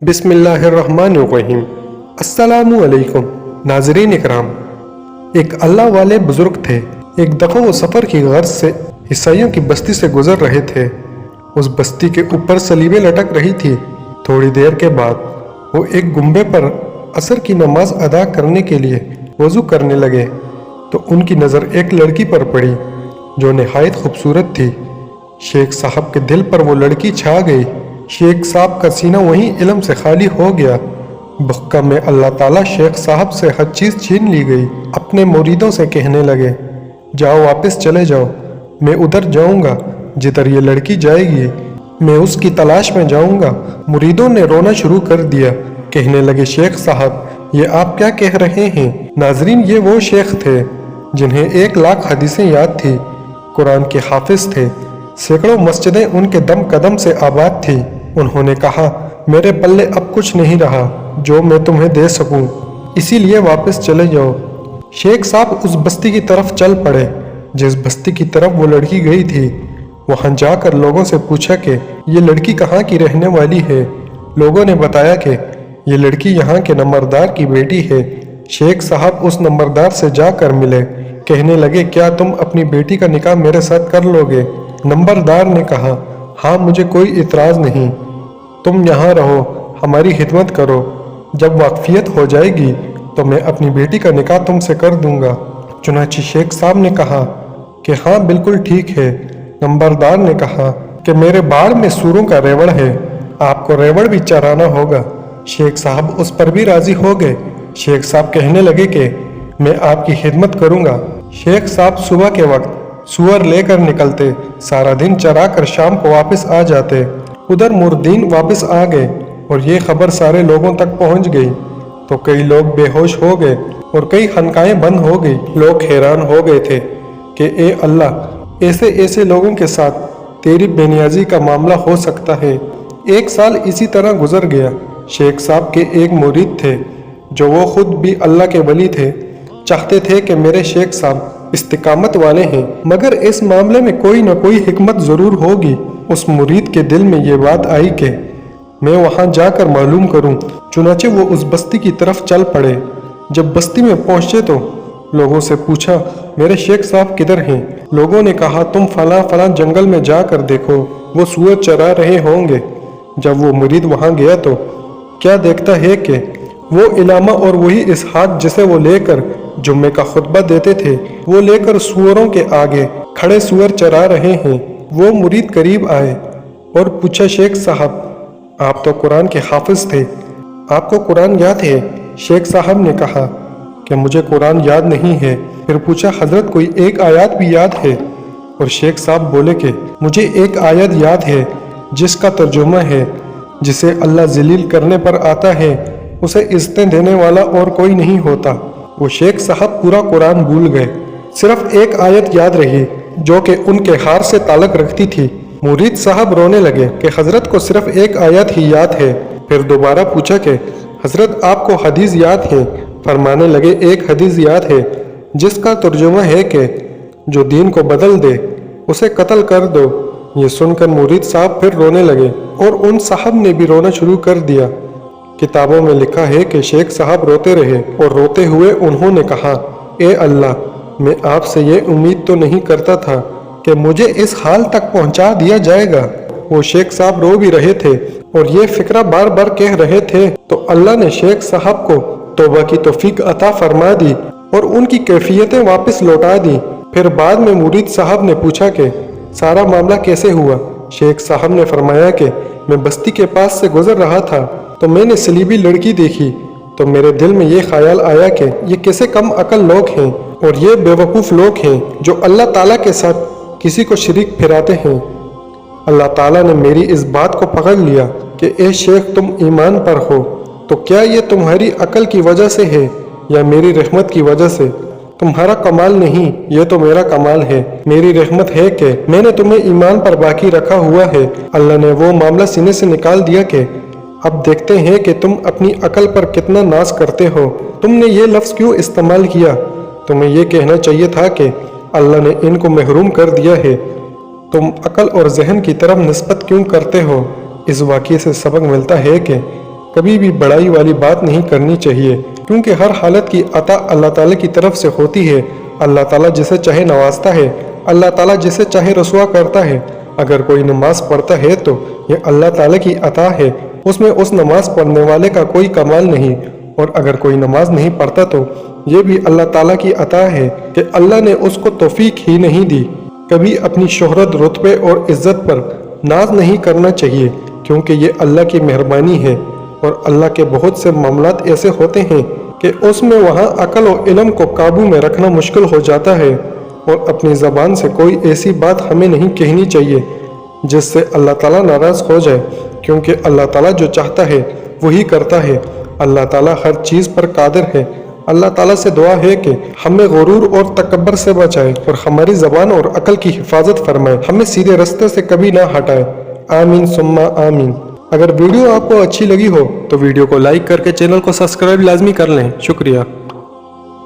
بسم اللہ الرحمن الرحیم۔ السلام علیکم ناظرین اکرام، ایک اللہ والے بزرگ تھے۔ ایک دفعہ وہ سفر کی غرض سے عیسائیوں کی بستی سے گزر رہے تھے۔ اس بستی کے اوپر صلیبیں لٹک رہی تھی۔ تھوڑی دیر کے بعد وہ ایک گنبے پر عصر کی نماز ادا کرنے کے لیے وضو کرنے لگے تو ان کی نظر ایک لڑکی پر پڑی جو نہایت خوبصورت تھی۔ شیخ صاحب کے دل پر وہ لڑکی چھا گئی۔ شیخ صاحب کا سینہ وہیں علم سے خالی ہو گیا۔ بحکم میں اللہ تعالیٰ شیخ صاحب سے ہر چیز چھین لی گئی۔ اپنے مریدوں سے کہنے لگے، جاؤ واپس چلے جاؤ، میں ادھر جاؤں گا جدھر یہ لڑکی جائے گی، میں اس کی تلاش میں جاؤں گا۔ مریدوں نے رونا شروع کر دیا، کہنے لگے، شیخ صاحب یہ آپ کیا کہہ رہے ہیں؟ ناظرین، یہ وہ شیخ تھے جنہیں 1,00,000 حدیثیں یاد تھی، قرآن کے حافظ تھے، سینکڑوں مسجدیں ان کے دم قدم سے آباد تھی۔ انہوں نے کہا، میرے پلے اب کچھ نہیں رہا جو میں تمہیں دے سکوں، اسی لیے واپس چلے جاؤ۔ شیخ صاحب اس بستی کی طرف چل پڑے جس بستی کی طرف وہ لڑکی گئی تھی۔ وہاں جا کر لوگوں سے پوچھا کہ یہ لڑکی کہاں کی رہنے والی ہے۔ لوگوں نے بتایا کہ یہ لڑکی یہاں کے نمبردار کی بیٹی ہے۔ شیخ صاحب اس نمبردار سے جا کر ملے، کہنے لگے، کیا تم اپنی بیٹی کا نکاح میرے ساتھ کر لو گے؟ نمبردار نے کہا، ہاں، مجھے کوئی اعتراض نہیں، تم یہاں رہو، ہماری خدمت کرو، جب واقفیت ہو جائے گی تو میں اپنی بیٹی کا نکاح تم سے کر دوں گا۔ چنانچہ شیخ صاحب نے کہا کہ ہاں بالکل ٹھیک ہے۔ نمبردار نے کہا کہ میرے باڑ میں سوروں کا ریوڑ ہے، آپ کو ریوڑ بھی چرانا ہوگا۔ شیخ صاحب اس پر بھی راضی ہو گئے۔ شیخ صاحب کہنے لگے کہ میں آپ کی خدمت کروں گا۔ شیخ صاحب صبح کے وقت سور لے کر نکلتے، سارا دن چرا کر شام کو واپس آ جاتے۔ ادھر مردین واپس آ گئے اور یہ خبر سارے لوگوں تک پہنچ گئی تو کئی لوگ بے ہوش ہو گئے اور کئی خانقاہیں بند ہو گئی۔ لوگ حیران ہو گئے تھے کہ اے اللہ، ایسے لوگوں کے ساتھ تیری بے نیازی کا معاملہ ہو سکتا ہے۔ 1 سال اسی طرح گزر گیا۔ شیخ صاحب کے ایک مرید تھے جو وہ خود بھی اللہ کے ولی تھے۔ چاہتے تھے کہ میرے شیخ صاحب استقامت والے ہیں، مگر اس معاملے میں کوئی نہ کوئی حکمت ضرور ہوگی۔ اس مرید کے دل میں یہ بات آئی کہ میں وہاں جا کر معلوم کروں۔ چنانچہ وہ اس بستی کی طرف چل پڑے۔ جب بستی میں پہنچے تو لوگوں سے پوچھا، میرے شیخ صاحب کدھر ہیں؟ لوگوں نے کہا، تم فلاں جنگل میں جا کر دیکھو، وہ سور چرا رہے ہوں گے۔ جب وہ مرید وہاں گیا تو کیا دیکھتا ہے کہ وہ علامہ اور وہی اسحاق جسے وہ لے کر جمعے کا خطبہ دیتے تھے، وہ لے کر سوروں کے آگے کھڑے سور چرا رہے ہیں۔ وہ مرید قریب آئے اور پوچھا، شیخ صاحب آپ تو قرآن کے حافظ تھے، آپ کو قرآن یاد ہے؟ شیخ صاحب نے کہا کہ مجھے قرآن یاد نہیں ہے۔ پھر پوچھا، حضرت کوئی ایک آیات بھی یاد ہے؟ اور شیخ صاحب بولے کہ مجھے ایک آیت یاد ہے جس کا ترجمہ ہے، جسے اللہ ذلیل کرنے پر آتا ہے اسے عزتیں دینے والا اور کوئی نہیں ہوتا۔ وہ شیخ صاحب پورا قرآن بھول گئے، صرف ایک آیت یاد رہی جو کہ ان کے ہار سے تعلق رکھتی تھی۔ مرید صاحب رونے لگے کہ حضرت کو صرف ایک آیت ہی یاد ہے۔ پھر دوبارہ پوچھا کہ حضرت آپ کو حدیث یاد ہے؟ فرمانے لگے، ایک حدیث یاد ہے جس کا ترجمہ ہے کہ جو دین کو بدل دے اسے قتل کر دو۔ یہ سن کر مرید صاحب پھر رونے لگے اور ان صاحب نے بھی رونا شروع کر دیا۔ کتابوں میں لکھا ہے کہ شیخ صاحب روتے رہے اور روتے ہوئے انہوں نے کہا، اے اللہ، میں آپ سے یہ امید تو نہیں کرتا تھا کہ مجھے اس حال تک پہنچا دیا جائے گا۔ وہ شیخ صاحب رو بھی رہے تھے اور یہ فکرہ بار بار کہہ رہے تھے تو اللہ نے شیخ صاحب کو توبہ کی توفیق عطا فرما دی اور ان کی کیفیتیں واپس لوٹا دی۔ پھر بعد میں مرید صاحب نے پوچھا کہ سارا معاملہ کیسے ہوا؟ شیخ صاحب نے فرمایا کہ میں بستی کے پاس سے گزر رہا تھا تو میں نے صلیبی لڑکی دیکھی تو میرے دل میں یہ خیال آیا کہ یہ کیسے کم عقل لوگ ہیں اور یہ بے وقوف لوگ ہیں جو اللہ تعالیٰ کے ساتھ کسی کو شریک پھراتے ہیں۔ اللہ تعالیٰ نے میری اس بات کو پکڑ لیا کہ اے شیخ، تم ایمان پر ہو، تو کیا یہ تمہاری عقل کی وجہ سے ہے یا میری رحمت کی وجہ سے؟ تمہارا کمال نہیں، یہ تو میرا کمال ہے۔ میری رحمت ہے کہ میں نے تمہیں ایمان پر باقی رکھا ہوا ہے۔ اللہ نے وہ معاملہ سینے سے نکال دیا کہ اب دیکھتے ہیں کہ تم اپنی عقل پر کتنا ناز کرتے ہو۔ تم نے یہ لفظ کیوں استعمال کیا؟ تمہیں یہ کہنا چاہیے تھا کہ اللہ نے ان کو محروم کر دیا ہے۔ تم عقل اور ذہن کی طرف نسبت کیوں کرتے ہو؟ اس واقعے سے سبق ملتا ہے کہ کبھی بھی بڑائی والی بات نہیں کرنی چاہیے، کیونکہ ہر حالت کی عطا اللہ تعالیٰ کی طرف سے ہوتی ہے۔ اللہ تعالیٰ جسے چاہے نوازتا ہے، اللہ تعالیٰ جسے چاہے رسوا کرتا ہے۔ اگر کوئی نماز پڑھتا ہے تو یہ اللہ تعالیٰ کی عطا ہے، اس میں اس نماز پڑھنے والے کا کوئی کمال نہیں، اور اگر کوئی نماز نہیں پڑھتا تو یہ بھی اللہ تعالیٰ کی عطا ہے کہ اللہ نے اس کو توفیق ہی نہیں دی۔ کبھی اپنی شہرت، رتبے اور عزت پر ناز نہیں کرنا چاہیے، کیونکہ یہ اللہ کی مہربانی ہے، اور اللہ کے بہت سے معاملات ایسے ہوتے ہیں کہ اس میں وہاں عقل و علم کو قابو میں رکھنا مشکل ہو جاتا ہے، اور اپنی زبان سے کوئی ایسی بات ہمیں نہیں کہنی چاہیے جس سے اللہ تعالیٰ ناراض ہو جائے، کیونکہ اللہ تعالیٰ جو چاہتا ہے وہی کرتا ہے۔ اللہ تعالیٰ ہر چیز پر قادر ہے۔ اللہ تعالیٰ سے دعا ہے کہ ہمیں غرور اور تکبر سے بچائے، اور ہماری زبان اور عقل کی حفاظت فرمائے، ہمیں سیدھے راستے سے کبھی نہ ہٹائے۔ آمین ثم آمین۔ اگر ویڈیو آپ کو اچھی لگی ہو تو ویڈیو کو لائک کر کے چینل کو سبسکرائب لازمی کر لیں۔ شکریہ۔